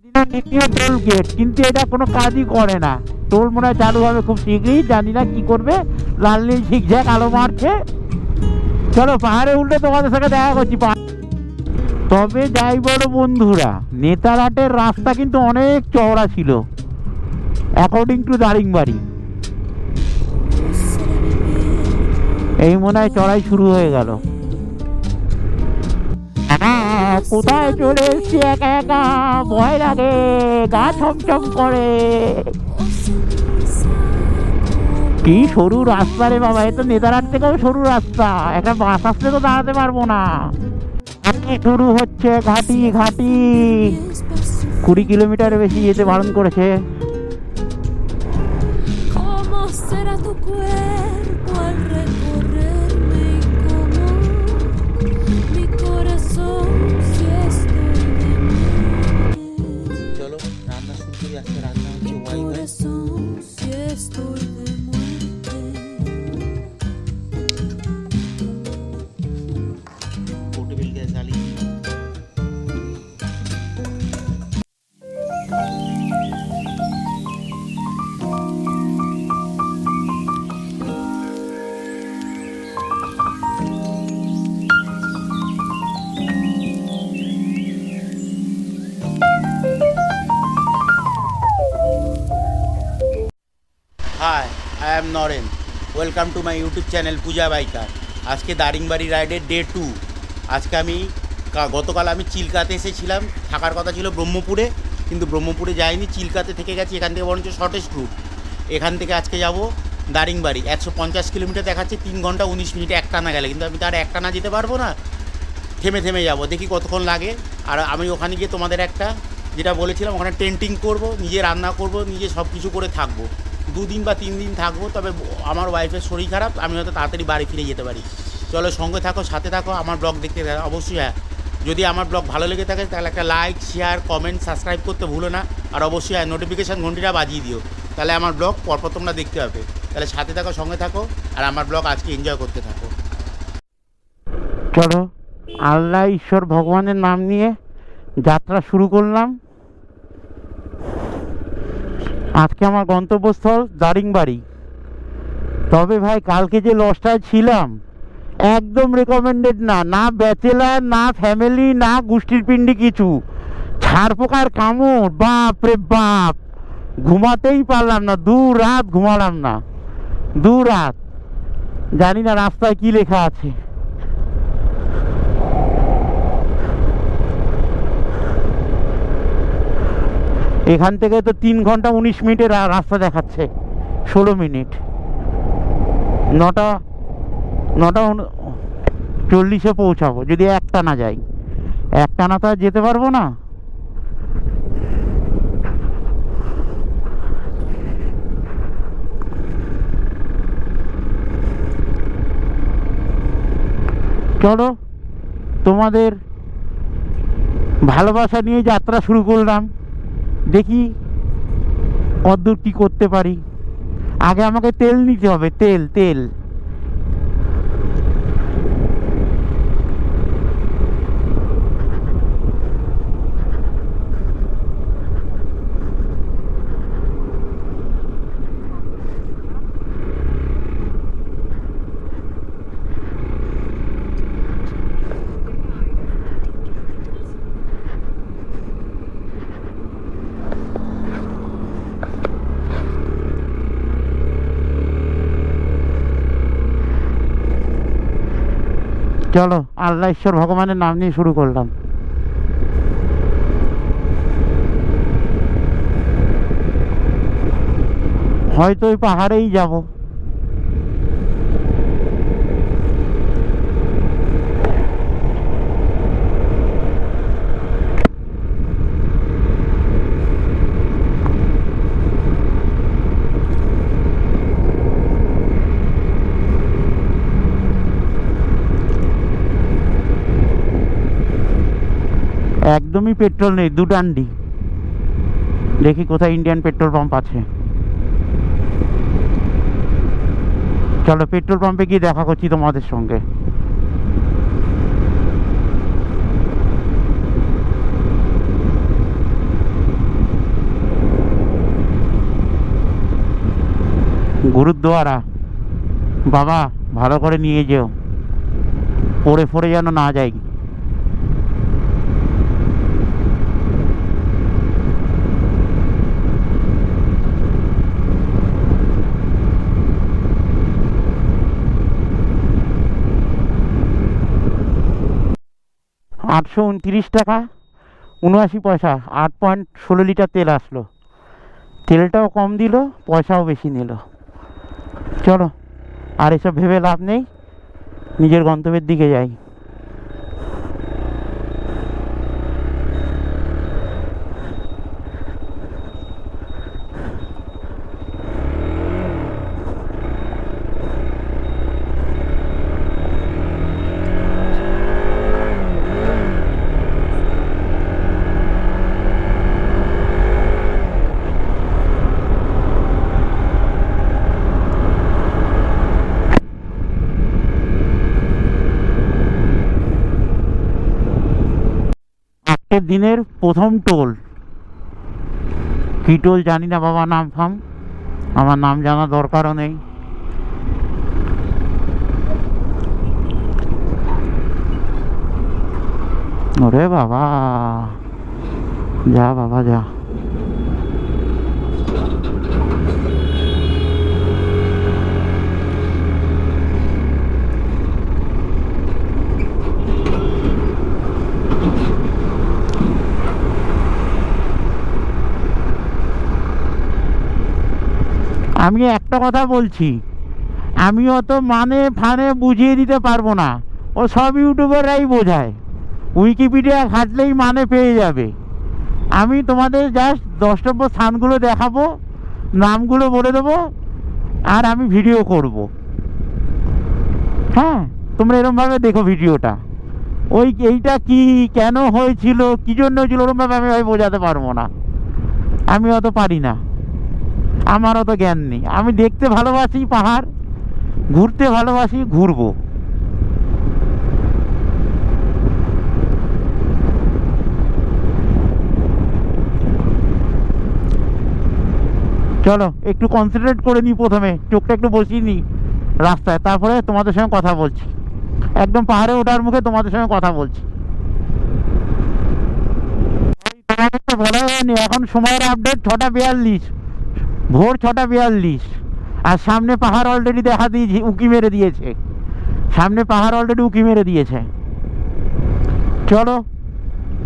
দিনের দ্বিতীয় toll gate, কিন্তু এটা কোনো কাজই করে না। টোল মনে হয় চালু হবে খুব শীঘ্রই, জানি না কি করবে। লাল নীল ঝিকঝ্যাক আলো মারছে। চলো পাহাড়ে উঠলে তোমাদের সাথে দেখা করছি। তবে যাই বড় বন্ধুরা, নেতারহাটের রাস্তা কিন্তু অনেক চওড়া ছিল অ্যাকর্ডিং টু দারিংবাড়ি। এই মনে হয় চড়াই শুরু হয়ে গেল। কোথায় চলে এসছি একা একা, ভয় লাগে, গা ছমছম করে। কি সরু রাস্তা রে বাবা, এ তো নেতারহাট থেকেও সরু রাস্তা। একটা বাস আসলে তো দাঁড়াতে পারবো না। শুরু হচ্ছে ঘাটি ঘাটি। 20 কিলোমিটার বেশি যেতে বারণ করেছে। চলো রান্না শুরু করি। আজকে রান্না হচ্ছে ওয়াইফাই। পোর্টেবল গ্যাস জ্বালিয়ে hi, I am Naren. Welcome to my YouTube channel Puja biker. আজকে দারিংবাড়ি রাইডের ডে 2। আজকে আমি গতকাল আমি চিল্কাতে এসেছিলাম, থাকার কথা ছিল ব্রহ্মপুরে, কিন্তু ব্রহ্মপুরে যাইনি, চিল্কাতে থেকে গেছি। এখান থেকে বরঞ্চ শর্টেস্ট রুট। এখান থেকে আজকে যাব দারিংবাড়ি। 150 কিলোমিটার দেখাচ্ছে, 3 ঘন্টা 19 মিনিটে একটানা গেলে, কিন্তু আমি তো আর একটানা যেতে পারবো না, থেমে থেমে যাব, দেখি কতক্ষণ লাগে। আর আমি ওখানে গিয়ে তোমাদের একটা যেটা বলেছিলাম, ওখানে টেন্টিং করব, নিজে রান্না করব, নিজে সব কিছু করে থাকবো। 2 দিন বা 3 দিন থাকবো। তবে আমার ওয়াইফের শরীর খারাপ, আমি হয়তো তাড়াতাড়ি বাড়ি ফিরে যেতে পারি। চলো সঙ্গে থাকো, সাথে থাকো, আমার ব্লগ দেখতে থাকো অবশ্যই। হ্যাঁ, যদি আমার ব্লগ ভালো লেগে থাকে তাহলে একটা লাইক, শেয়ার, কমেন্ট, সাবস্ক্রাইব করতে ভুলো না। আর অবশ্যই নোটিফিকেশান ঘন্টিটা বাজিয়ে দিও, তাহলে আমার ব্লগ পরপর তোমরা দেখতে পাবে। তাহলে সাথে থাকো, সঙ্গে থাকো, আর আমার ব্লগ আজকে এনজয় করতে থাকো। চলো আল্লাহ ঈশ্বর ভগবানের নাম নিয়ে যাত্রা শুরু করলাম। আজকে আমার গন্তব্যস্থল দারিংবাড়ি। তবে ভাই কালকে যে লসটায় ছিলাম একদম রেকমেন্ডেড না। না ব্যাচেলার, না ফ্যামিলি, না গোষ্ঠীর পিণ্ডি কিছু। ছাড় পোকার কামড়, বাপ রে বাপ, ঘুমাতেই পারলাম না। 2 রাত ঘুমালাম না, 2 রাত। জানি না রাস্তায় কি লেখা আছে। এখান থেকে তো 3 ঘন্টা 19 মিনিটের রাস্তা দেখাচ্ছে, 16 মিনিট। 9টা 40-এ পৌঁছাবো যদি একটানা যাই। একটানা তো আর যেতে পারবো না। চলো তোমাদের ভালোবাসা নিয়ে যাত্রা শুরু করলাম, দেখি কতদূর কী করতে পারি। আগে আমাকে তেল নিতে হবে, তেল তেল। চলো আল্লাহ ঈশ্বর ভগবানের নাম নিয়ে শুরু করলাম। হয়তো ওই পাহাড়েই যাব। একদমই পেট্রোল নেই, 2 টান্ডি। দেখি কোথায় ইন্ডিয়ান পেট্রোল পাম্প আছে। চলো পেট্রোল পাম্পে গিয়ে দেখা করছি তোমাদের সঙ্গে। গুরুদ্বারা। বাবা ভালো করে নিয়ে যেও, পড়ে ফড়ে যেন না যাই। $829, 79 পয়সা, 8.16 লিটার তেল আসলো। তেলটাও কম দিল, পয়সাও বেশি নিল। চলো আর এসব ভেবে লাভ নেই, নিজের গন্তব্যের দিকে যাই। আজকের দিনের প্রথম টোল, কি টোল জানি না বাবা, নাম ফাম আমার নাম জানা দরকারও নেই। ওরে বাবা, যা বাবা যা। আমি একটা কথা বলছি, আমি অত মানে ফানে বুঝিয়ে দিতে পারবো না, ও সব ইউটিউবাররাই বোঝায়, উইকিপিডিয়া ঘাটলেই মানে পেয়ে যাবে। আমি তোমাদের জাস্ট দ্রষ্টব্য স্থানগুলো দেখাবো, নামগুলো বলে দেবো, আর আমি ভিডিও করব। হ্যাঁ, তোমরা এরমভাবে দেখো ভিডিওটা। ওই এইটা কি, কেন হয়েছিল, কী জন্য হয়েছিল, ওরমভাবে আমি বোঝাতে পারবো না, আমি অত পারি না, আমার অত জ্ঞান নেই। আমি দেখতে ভালোবাসি পাহাড়, ঘুরতে ভালোবাসি, ঘুরবো। চলো একটু কনসেন্ট্রেট করে নিই, প্রথমে চোখটা একটু বসিয়ে নিই রাস্তায়, তারপরে তোমাদের সঙ্গে কথা বলছি। একদম পাহাড়ে ওঠার মুখে তোমাদের সঙ্গে কথা বলছি। তোমাদের তো বলা হয়নি, এখন সময়ের আপডেট 6টা 42, ভোর 6টা 42। আর সামনে পাহাড় অলরেডি দেখা দিয়েছি, উঁকি মেরে দিয়েছে, সামনে পাহাড় অলরেডি উঁকি মেরে দিয়েছে। চলো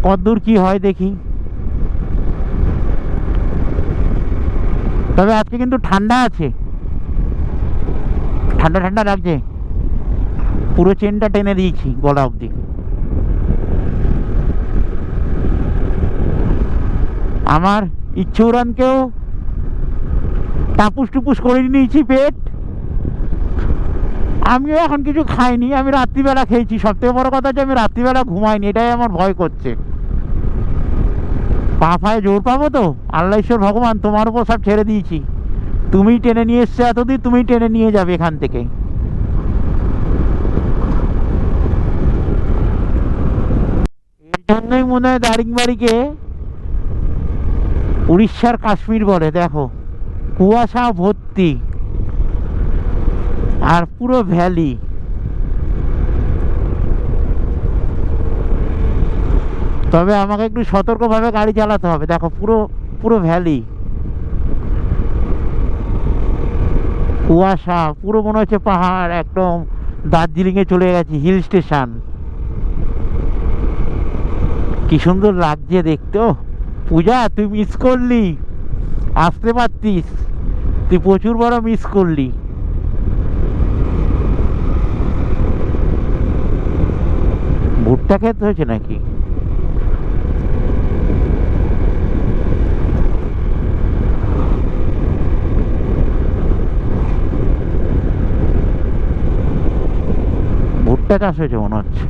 কতদূর কি হয় দেখি। তবে আজকে কিন্তু ঠান্ডা আছে, ঠান্ডা ঠান্ডা লাগছে, পুরো চেনটা টেনে দিয়েছি গলা অবধি। আমার ইচ্ছে উড়ানকেও টাপুস টুপুস করে নিয়েছি পেট। আমিও এখন কিছু খাইনি, আমি রাত্রিবেলা খেয়েছি। সবথেকে বড় কথা হচ্ছে আমি রাত্রিবেলা ঘুমাইনি, এটাই আমার ভয় করছে। পা ফায় জোর পাবো তো, আল্লাহ ঈশ্বর ভগবান তোমার উপর সব ছেড়ে দিয়েছি, তুমিই টেনে নিয়ে এসছো এতদিন, তুমিই টেনে নিয়ে যাবে এখান থেকে। এর জন্যই মনে হয় দারিংবাড়িকে উড়িষ্যার কাশ্মীর বলে। দেখো কুয়াশা ভর্তি আর পুরো ভ্যালি। তবে আমাকে একটু সতর্কভাবে গাড়ি চালাতে হবে। দেখো পুরো পুরো ভ্যালি, কুয়াশা, পুরো মনে হচ্ছে পাহাড়, একদম দার্জিলিংয়ে চলে গেছি, হিল স্টেশন। কি সুন্দর লাগছে দেখতে। ও পূজা, তুই মিস করলি, আসতে পারতিস, তুই প্রচুর বড় মিস করলি। ভুট্টা খেতে হয়েছে নাকি? ভুট্টা চাষ হয়েছে মনে হচ্ছে।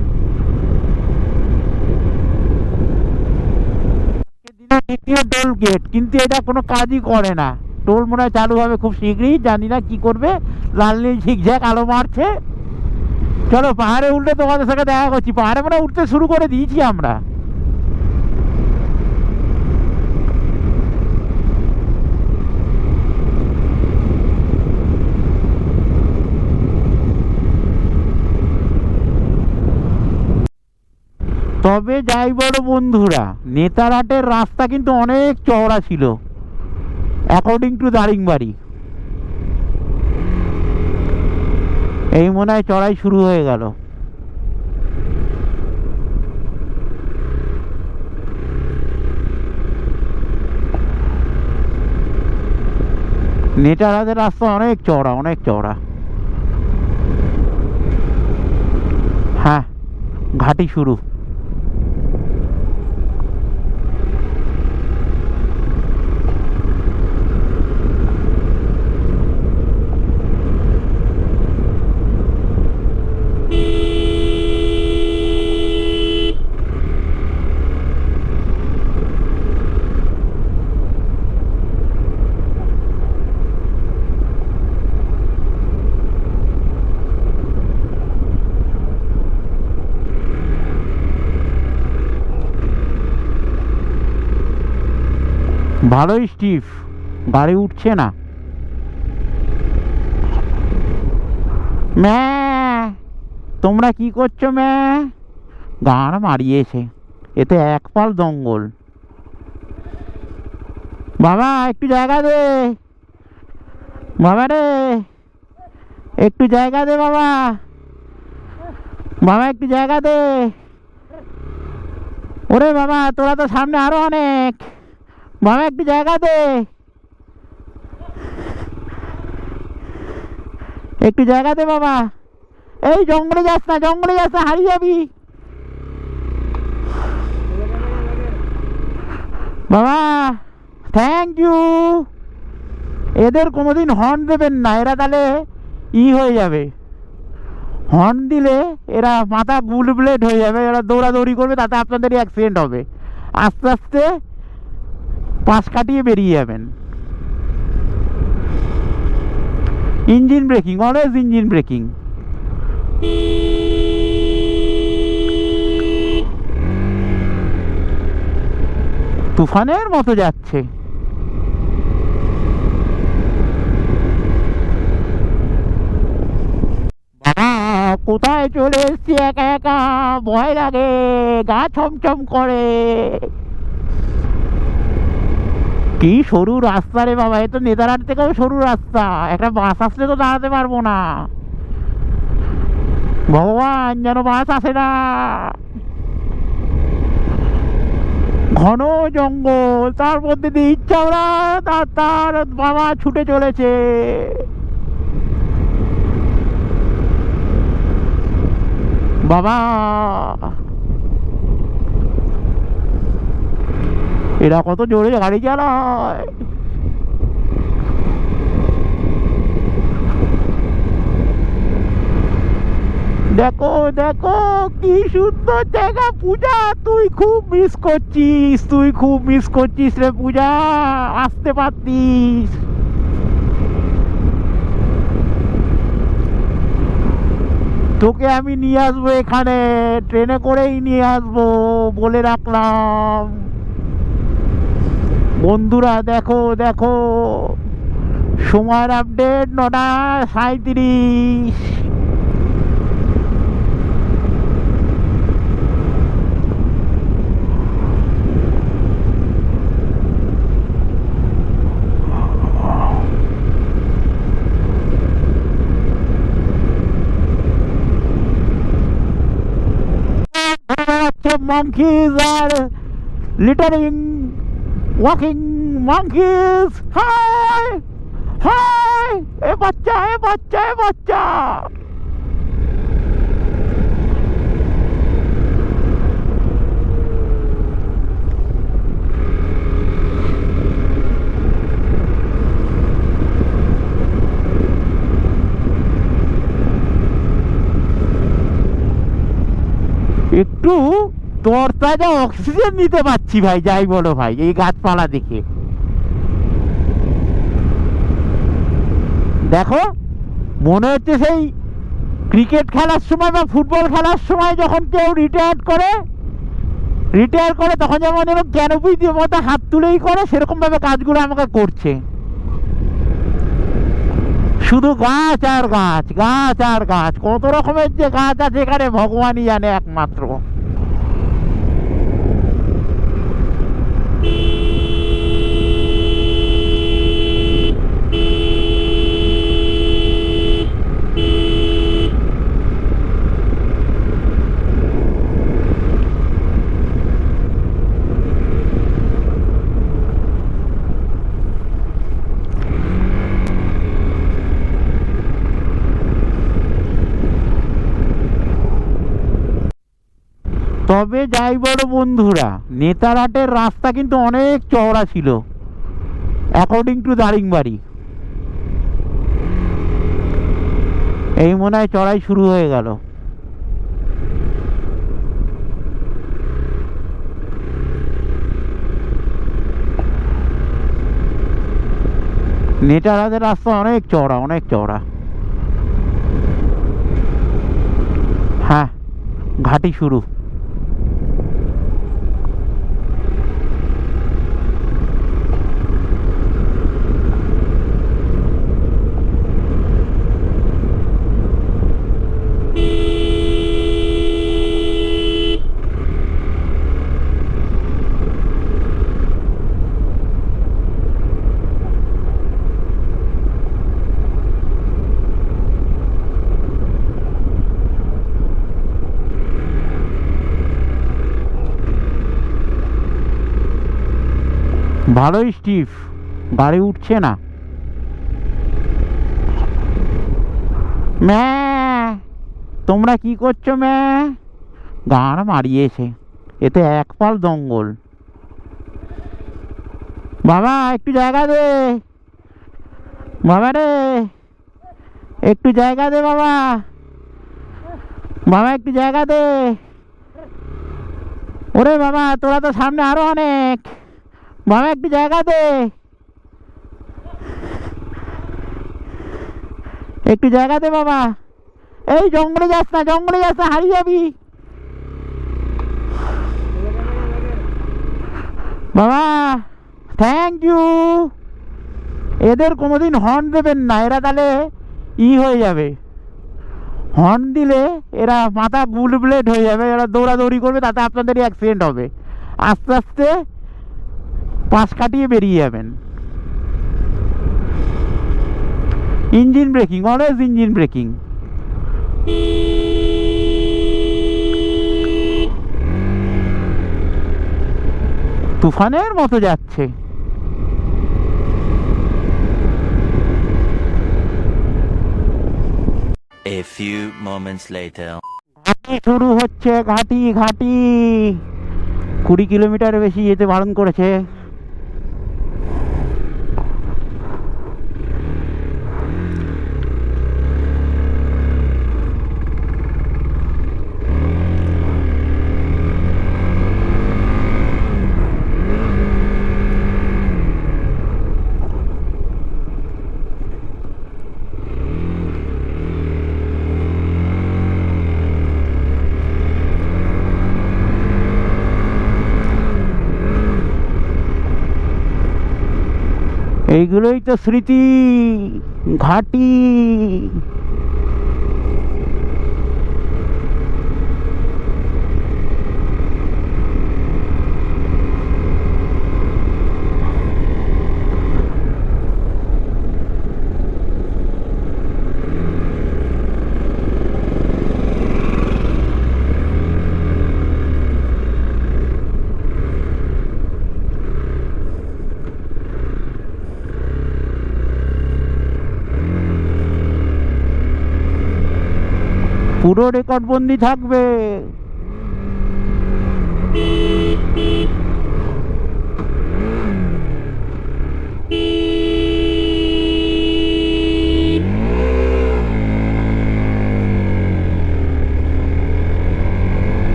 দ্বিতীয় টোল গেট, কিন্তু এটা কোনো কাজই করে না। টোল মনে হয় চালু হবে খুব শীঘ্রই, জানি না কি করবে। লাল নীল ঝিকঝ্যাক আলো মারছে। চলো পাহাড়ে উঠলে তোমাদের সাথে দেখা করছি। পাহাড়ে মানে উঠতে শুরু করে দিয়েছি আমরা। তবে যাই বড় বন্ধুরা, নেতারহাটের রাস্তা কিন্তু অনেক চওড়া ছিল অ্যাকর্ডিং টু দারিংবাড়ি। এই মনে হয় চড়াই শুরু হয়ে গেল। নেতারহাটের রাস্তা অনেক চওড়া, অনেক চওড়া। হ্যাঁ, ঘাটি শুরু। ভালোই স্টিফ, গাড়ি উঠছে না। ম্যা, তোমরা কি করছো ম্যা? গান মারিয়েছে, এতে এক পাল দঙ্গল। বাবা একটু জায়গা দে, বাবা রে একটু জায়গা দে বাবা, বাবা একটু জায়গা দে। ওরে বাবা, তোরা তো সামনে আরো অনেক, বাবা একটু জায়গা দে, একটু জায়গা দে বাবা। এই জঙ্গলে যাস না, জঙ্গলে যাস না, হারিয়ে যাবি বাবা। Thank you. এদের কোনোদিন হর্ন দেবেন না, এরা তাহলে হয়ে যাবে। হর্ন দিলে এরা মাথা বুলবুলেট হয়ে যাবে, এরা দৌড়াদৌড়ি করবে, তাতে আপনাদেরই অ্যাক্সিডেন্ট হবে। আস্তে আস্তে পাশ কাটিয়ে বেরিয়ে যাবেন। Engine breaking, always engine breaking. তুফানের মতো যাচ্ছে। বাবা কোথায় চলে এসছি একা একা, ভয় লাগে, গা ছমছম করে। কি সরু রাস্তা রে বাবা, এ তো নেতারহাট থেকেও সরু রাস্তা, একটা বাস আসলে তো দাঁড়াতে পারবো না। ভগবান যেন বাস আসে না। ঘন জঙ্গল, তার মধ্যে দিয়ে ইচ্ছাওরা তার বাবা ছুটে চলেছে। বাবা এরা কত জোরে গাড়ি চালায়। দেখো দেখো কি সুন্দর জায়গা। পূজা তুই খুব মিস করছিস, তুই খুব মিস করছিস রে পূজা, আসতে পারতিস। তোকে আমি নিয়ে আসবো এখানে, ট্রেনে করেই নিয়ে আসবো, বলে রাখলাম। বন্ধুরা দেখো দেখো, সময়ের update 9:37। monkeys are littering, walking monkeys. Hi, hi, এ বাচ্চা, এ বাচ্চা, এ বাচ্চা। একটু তরতাজা অক্সিজেন নিতে পারছি ভাই, যাই বলো ভাই, এই গাছপালা দেখে। দেখো মনে হচ্ছে সেই ক্রিকেট খেলার সময় বা ফুটবল খেলার সময় যখন কেউ রিটায়ার করে তখন যেমন এরকম ক্যানোপি দিয়ে মতো হাত তুলেই করে, সেরকম ভাবে কাজগুলো আমাকে করছে। শুধু গাছ আর গাছ, গাছ আর গাছ, কত রকমের যে গাছ আছে এখানে ভগবানই জানে একমাত্র। তবে যাই বড় বন্ধুরা, নেতারহাটের রাস্তা কিন্তু অনেক চওড়া ছিল অ্যাকর্ডিং টু দারিংবাড়ি। এই মনে হয় চড়াই শুরু হয়ে গেল। নেতারহাটের রাস্তা অনেক চওড়া, অনেক চওড়া। হ্যাঁ, ঘাটি শুরু। ভালোই স্টিফ, গাড়ি উঠছে না। ম্যা, তোমরা কি করছো ম্যা? গান মারিয়েছে, এতে এক পাল দঙ্গল। বাবা একটু জায়গা দে, বাবা রে একটু জায়গা দে বাবা, বাবা একটু জায়গা দে। ওরে বাবা, তোরা তো সামনে আরো অনেক, বাবা একটু জায়গা দে, একটু জায়গা দে বাবা। এই জঙ্গলে যাস না, জঙ্গলে যাস না, হারিয়ে যাবি বাবা। Thank you. এদের কোনোদিন হর্ন দেবেন না, এরা তাহলে হয়ে যাবে। হর্ন দিলে এরা মাথা গুলব্লেড হয়ে যাবে, এরা দৌড়াদৌড়ি করবে, তাতে আপনাদেরই অ্যাক্সিডেন্ট হবে। আস্তে আস্তে পাশ কাটিয়ে বেরিয়ে যাবেন। Engine breaking, always engine breaking. তুফানের মতো যাচ্ছে। A few moments later. ঘাটি শুরু হচ্ছে, ঘাটি ঘাটি। 20 কিলোমিটার বেশি যেতে বারণ করেছে। এইগুলোই তো স্মৃতি, ঘাটি। পুরো রেকর্ড বন্দি থাকবে।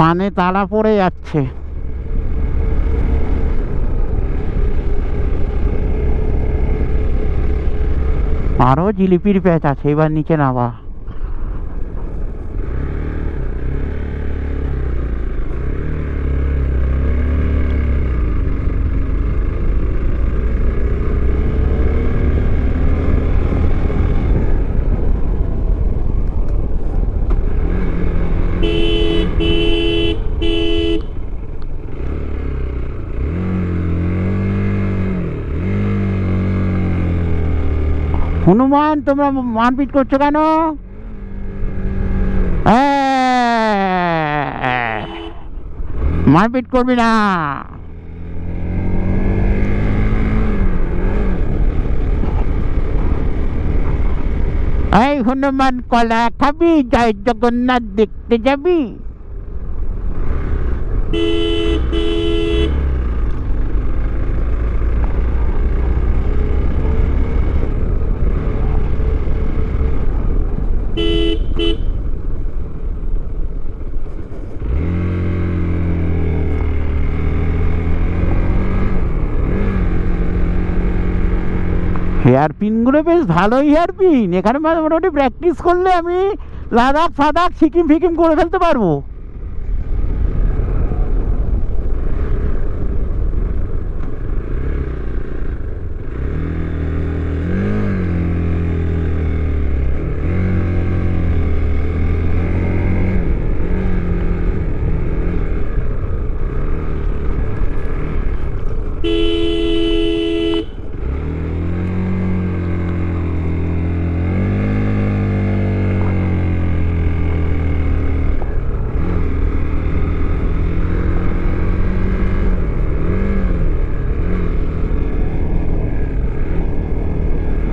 কানে তালা পড়ে যাচ্ছে। আরো জিলিপির প্যাচ আছে, এবার নিচে নামা। হনুমান, তোমরা মারপিট করছো কেন? মারপিট করবি না। এই হনুমান, কলা খাবি? জয় জগন্নাথ দেখতে যাবি? হেয়ার পিনগুলো বেশ ভালোই হেয়ার পিন। এখানে মোটামুটি প্র্যাকটিস করলে আমি লাদাখ ফাদাখ সিকিম ফিকিম করে ফেলতে পারবো।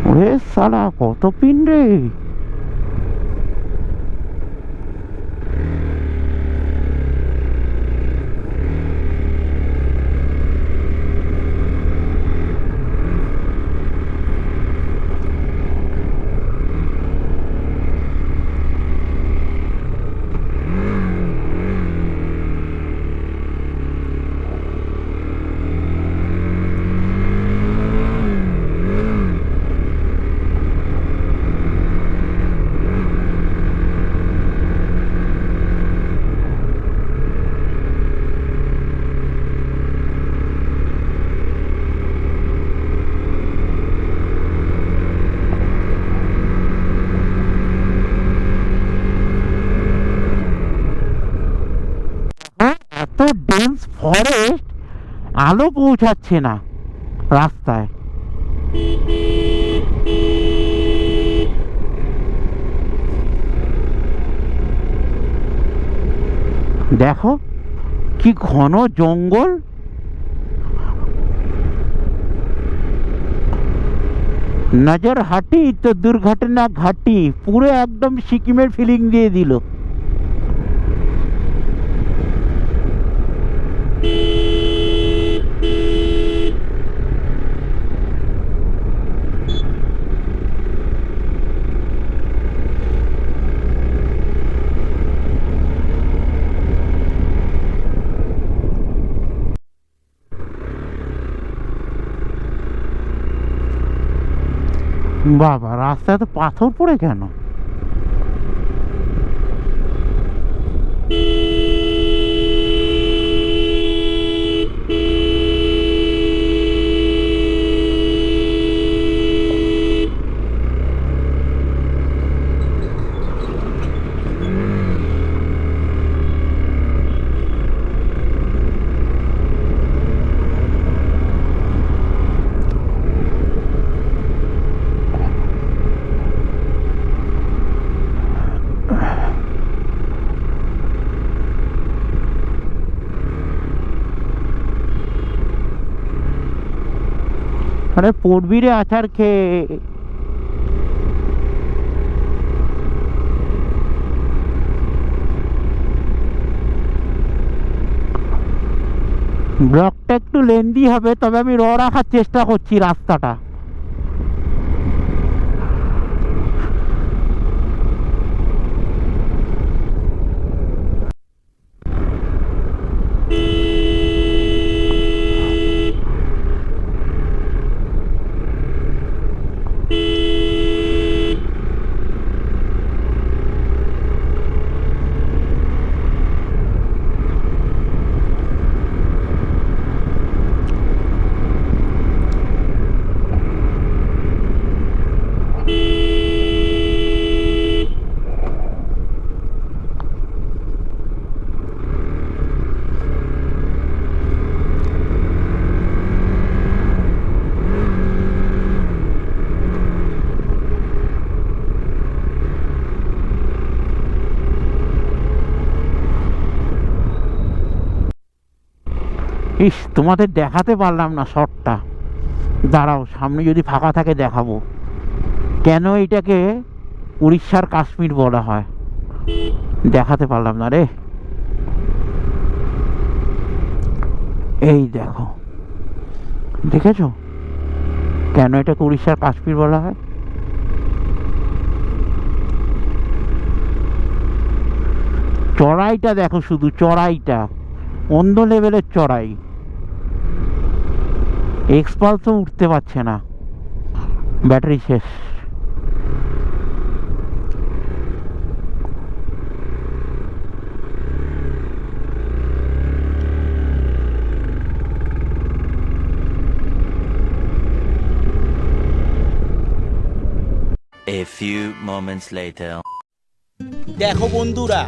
ওরে শালা, কত পিন রে! এত ডেন্স ফরেস্ট, আলো পৌঁছাচ্ছে না রাস্তায়। দেখো কি ঘন জঙ্গল। নজর হাটি তো দুর্ঘটনা ঘাটি, পুরো একদম সিকিমের ফিলিং দিয়ে দিল। বাবা, রাস্তায় তো পাথর পড়ে কেন? আরে পড়বি রে আছাড় খেয়ে। ব্লকটা একটু লেন্দি হবে, তবে আমি র রাখার চেষ্টা করছি রাস্তাটা। ইস, তোমাদের দেখাতে পারলাম না শটটা। দাঁড়াও, সামনে যদি ফাঁকা থাকে দেখাবো। কেন এটাকে উড়িষ্যার কাশ্মীর বলা হয় দেখাতে পারলাম না রে। এই দেখো, দেখেছো কেন এটাকে উড়িষ্যার কাশ্মীর বলা হয়? চড়াইটা দেখো, শুধু চড়াইটা অন্য লেভেলের চড়াই। এক্সপালসও উঠতে পারছে না, ব্যাটারি শেষ। A few moments later. দেখো বন্ধুরা,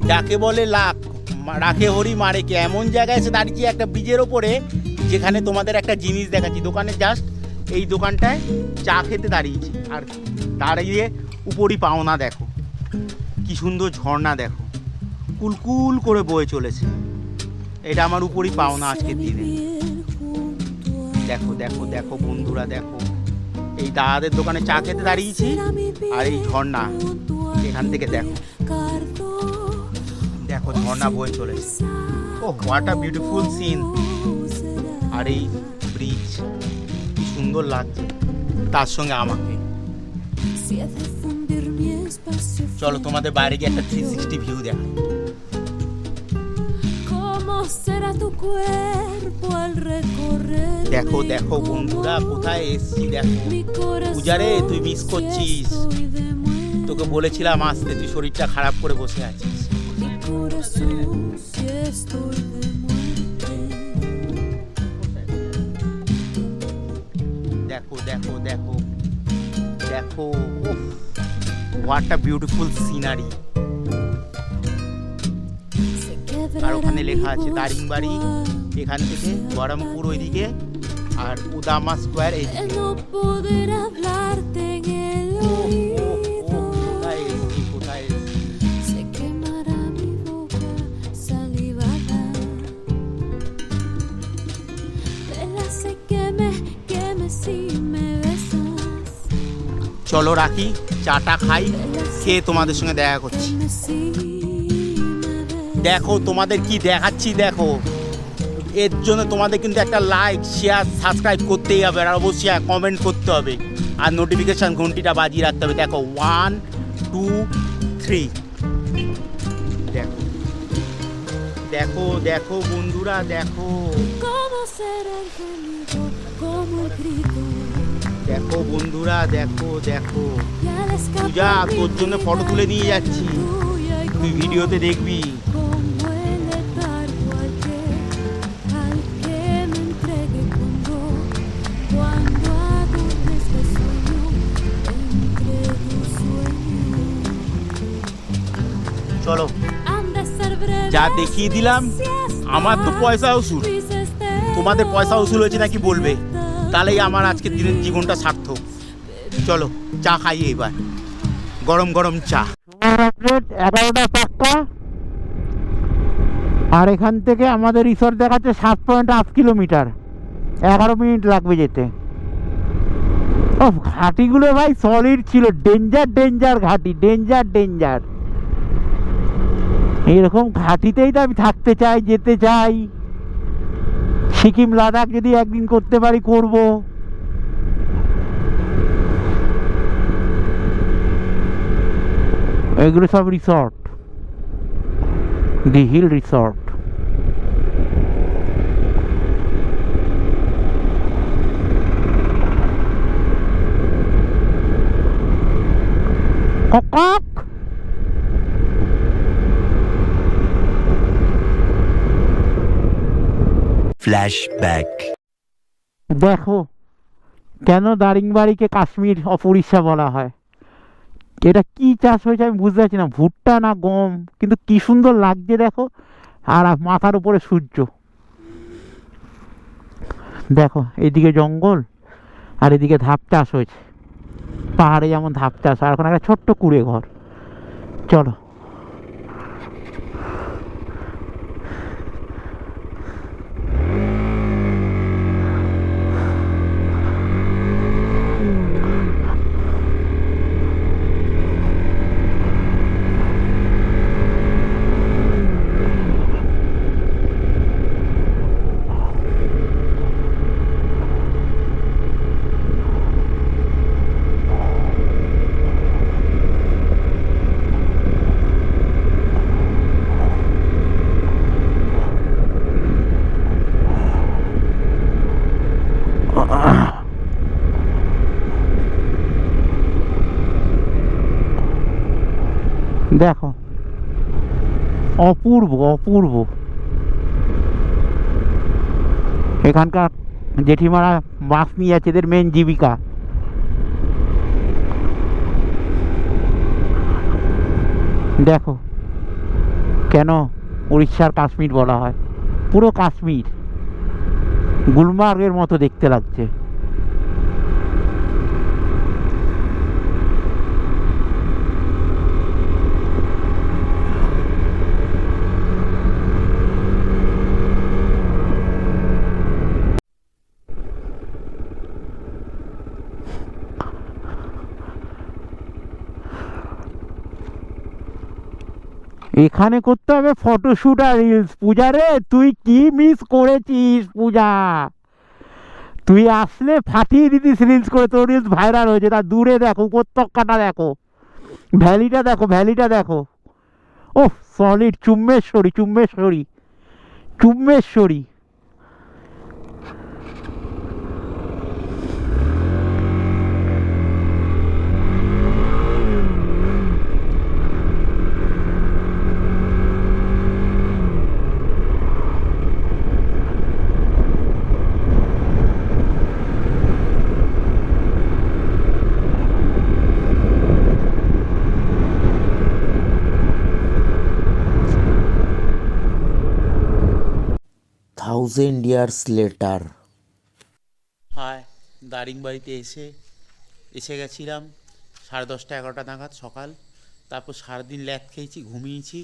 যাকে বলে লাখ রাখে হরি মারে কে, এমন জায়গায় এসে দাঁড়িয়েছি একটা ব্রিজের ওপরে, যেখানে তোমাদের একটা জিনিস দেখাচ্ছি। দোকানে জাস্ট এই দোকানটায় চা খেতে দাঁড়িয়েছি, আর দাঁড়িয়ে উপরই পাওনা দেখো, কি সুন্দর ঝর্ণা দেখো, কুলকুল করে বয়ে চলেছে। এটা আমার উপরই পাওনা আজকের দিনে। দেখো দেখো দেখো বন্ধুরা, দেখো এই দাদাদের দোকানে চা খেতে দাঁড়িয়েছি, আর এই ঝর্ণা এখান থেকে দেখো, দেখো ঝর্ণা বয়ে চলেছে। ও হোয়াট আ বিউটিফুল সিন। আর এই ব্রিজ কি সুন্দর লাগছে, তার সঙ্গে আমাকে। চলো তোমাদের বাইরে গিয়ে একটা 360 ভিউ দেখো। দেখো দেখো বন্ধুরা, কোথায় এসছি দেখো। পূজারে তুই মিস করছিস, তোকে বলেছিলাম আসতে, তুই শরীরটা খারাপ করে বসে আছিস। দেখো দেখো দেখো দেখো, হোয়াট আ বিউটিফুল সিনারি। আর ওখানে লেখা আছে দারিংবাড়ি, এখান থেকে বহরমপুর ওইদিকে, আর উদামা স্কোয়ার এইদিকে। কোথায় এসছি, কোথায় এসছি। চলো রাখি, চাটা খাই, খেয়ে তোমাদের সঙ্গে দেখা করছি। দেখো তোমাদের কি দেখাচ্ছি দেখো, এর জন্য তোমাদের কিন্তু একটা লাইক শেয়ার সাবস্ক্রাইব করতেই হবে, আর অবশ্যই কমেন্ট করতে হবে, আর নোটিফিকেশান ঘন্টিটা বাজিয়ে রাখতে হবে। দেখো 1 2 3, দেখো দেখো দেখো বন্ধুরা, দেখো দেখো বন্ধুরা, দেখো দেখো। পূজা, তোর জন্য ফটো তুলে নিয়ে যাচ্ছি, তুই ভিডিওতে দেখবি। চলো, যা দেখিয়ে দিলাম, আমার তো পয়সা উসুল, তোমাদের পয়সা উসুল হয়েছে নাকি বলবে, তাহলেই আমার আজকের দিনের জীবনটা সার্থক। চলো চা খাই এবার, গরম গরম চা। 11টা পাক্কা, আর এখান থেকে আমাদের রিসর্ট দেখাচ্ছে 7.8 কিলোমিটার, 11 মিনিট লাগবে যেতে। ও ঘাটিগুলো ভাই সলিড ছিল, ডেঞ্জার ডেঞ্জার ঘাটি, ডেঞ্জার ডেঞ্জার। এইরকম ঘাটিতেই তো আমি থাকতে চাই, যেতে চাই। সিকিম লাদাখ যদি একদিন করতে পারি করব। এগুলো সব রিসর্ট, দি হিল রিসর্ট। কক Flashback. দেখো কেন দারিংবাড়িকে কাশ্মীর অফ উড়িষ্যা বলা হয়। এটা কি চাষ হয়েছে আমি বুঝতে পারছি না, ভুট্টা না গম, কিন্তু কি সুন্দর লাগছে দেখো। আর মাথার উপরে সূর্য, দেখো এইদিকে জঙ্গল, আর এদিকে ধাপ চাষ হয়েছে, পাহাড়ে যেমন ধাপ চাষ, আর এখন একটা ছোট্ট কুড়ে ঘর। চলো দেখো, অপূর্ব অপূর্ব। এখানকার জেঠিমারা মাছ নিয়ে যাচ্ছে, এদের মেন জীবিকা। দেখো কেন উড়িষ্যার কাশ্মীর বলা হয়, পুরো কাশ্মীর গুলমার্গের মতো দেখতে লাগছে। এখানে করতে হবে ফটোশুট আর রিলস। পূজা রে, তুই কি মিস করেছিস পূজা? তুই আসলে ফাটিয়ে দিতিস রিলস করে, তোর রিলস ভাইরাল হয়েছে। তা দূরে দেখো, উপত্যকাটা দেখো, ভ্যালিটা দেখো, ভ্যালিটা দেখো। ও solid, Chumbeshwari Chumbeshwari Chumbeshwari. Thousand years later. Hi, দারিংবাড়িতে এসে গেছিলাম 10:30 11টা নাগাদ সকাল। তারপর সারাদিন ল্যাদ খেয়েছি, ঘুমিয়েছি,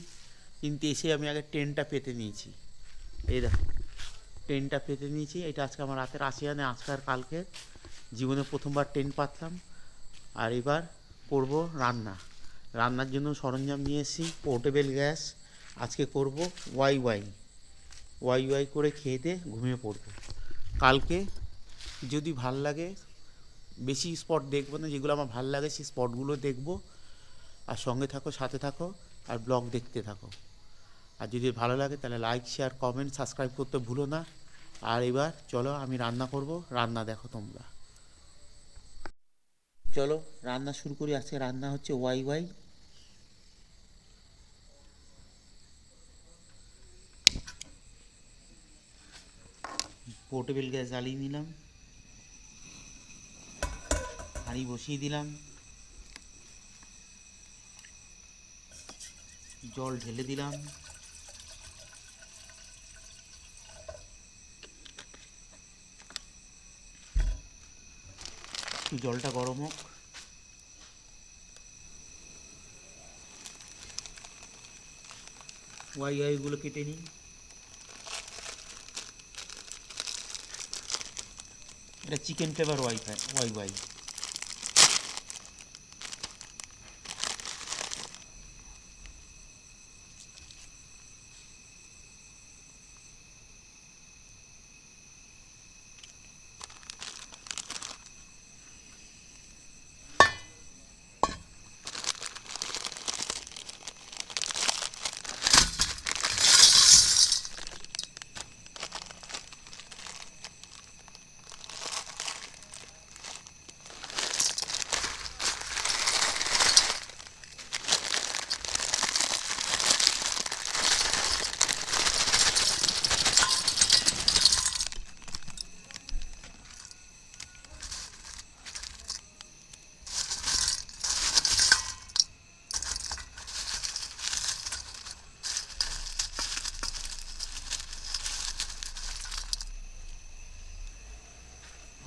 কিন্তু এসে আমি আগে ট্রেনটা পেতে নিয়েছি। এই দেখো, ট্রেনটা পেতে নিয়েছি। এটা আজকে আমার রাতের আসিয়ানে, আজকে আর কালকে জীবনে প্রথমবার ট্রেন পাতলাম। আর এবার করব রান্না। রান্নার জন্য সরঞ্জাম নিয়ে এসেছি, পোর্টেবল গ্যাস। আজকে করব ওয়াই ওয়াই ওয়াই ওয়াই করে খেয়ে দিয়ে ঘুমিয়ে পড়বো। কালকে যদি ভাল লাগে, বেশি স্পট দেখবো না, যেগুলো আমার ভাল লাগে সেই স্পটগুলো দেখবো। আর সঙ্গে থাকো, সাথে থাকো, আর ব্লগ দেখতে থাকো। আর যদি ভালো লাগে তাহলে লাইক, শেয়ার, কমেন্ট, সাবস্ক্রাইব করতে ভুলো না। আর এবার চলো, আমি রান্না করব, রান্না দেখো তোমরা। চলো রান্না শুরু করি। আজকে রান্না হচ্ছে ওয়াই ওয়াই। পোর্টেবল গ্যাস জ্বালিয়ে নিলাম, হাঁড়ি বসিয়ে দিলাম, জল ঢেলে দিলাম, একটু জলটা গরম হোক। ওয়াই ওয়াইগুলো কেটে নিই। এটা চিকেন ফ্লেভার ওয়াইফাই ওয়াই ওয়াই।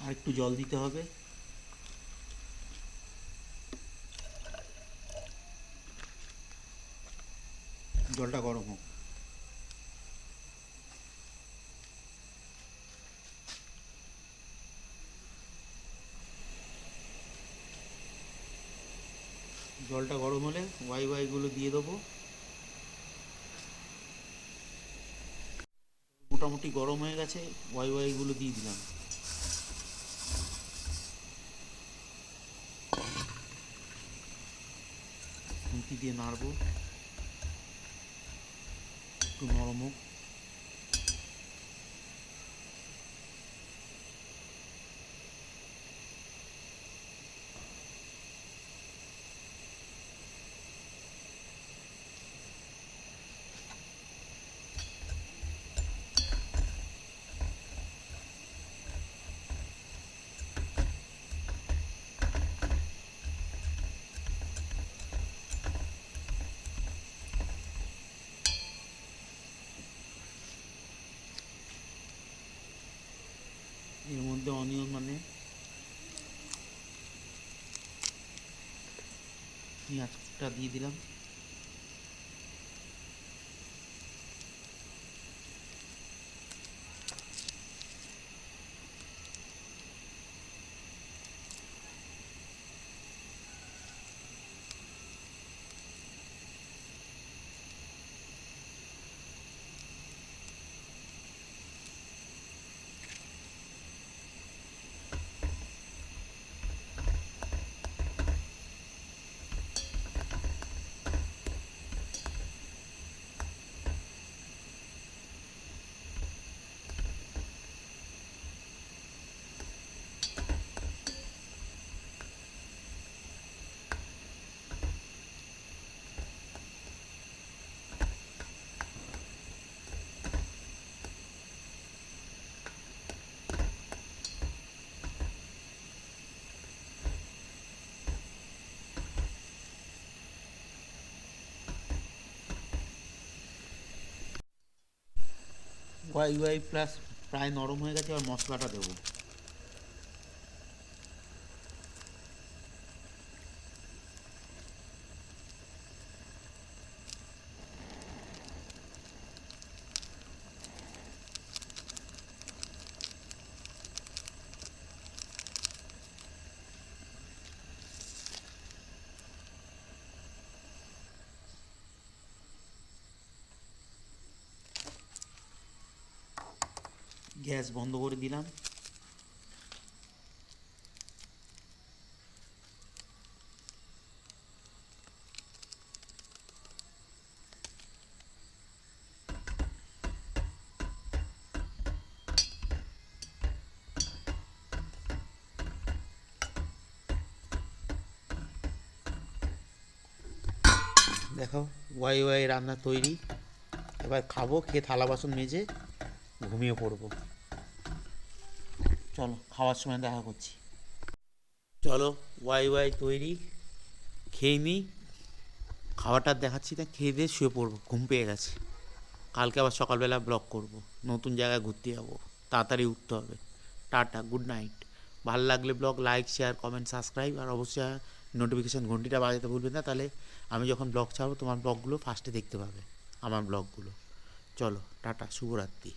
আর একটু জল দিতে হবে। জলটা গরম হোক। জলটা গরম হলে ওয়াই ওয়াইগুলো দিয়ে দেবো। মোটামুটি গরম হয়ে গেছে, ওয়াই ওয়াইগুলো দিয়ে দিলাম। খুন্তি দিয়ে নাড়বো, একটু নরম হোক। পেঁয়াজটা দিয়ে দিলাম। ওয়াই প্লাস প্রায় নরম হয়ে গেছে, আর মশলাটা দেবো। গ্যাস বন্ধ করে দিলাম। দেখো ওয়াই রান্না তৈরি। এবার খাবো, খেয়ে থালা বাসন মেজে ঘুমিয়ে পড়বো। চলো খাওয়ার সময় দেখা করছি। চলো ওয়াই তৈরি, খেয়ে নিই। খাওয়াটা দেখাচ্ছি না, খেয়ে দিয়ে শুয়ে পড়বো, ঘুম পেয়ে গেছে। কালকে আবার সকালবেলা ব্লগ করব, নতুন জায়গায় ঘুরতে যাবো, তাড়াতাড়ি উঠতে হবে। Tata, good night. ভালো লাগলে blog like, share, comment, subscribe, আর অবশ্যই নোটিফিকেশান ঘন্টিটা বাজাতে ভুলবেন না, তাহলে আমি যখন ব্লগ ছাড়বো তোমার ব্লগগুলো ফার্স্টে দেখতে পাবে, আমার ব্লগগুলো। চলো টাটা, শুভরাত্রি।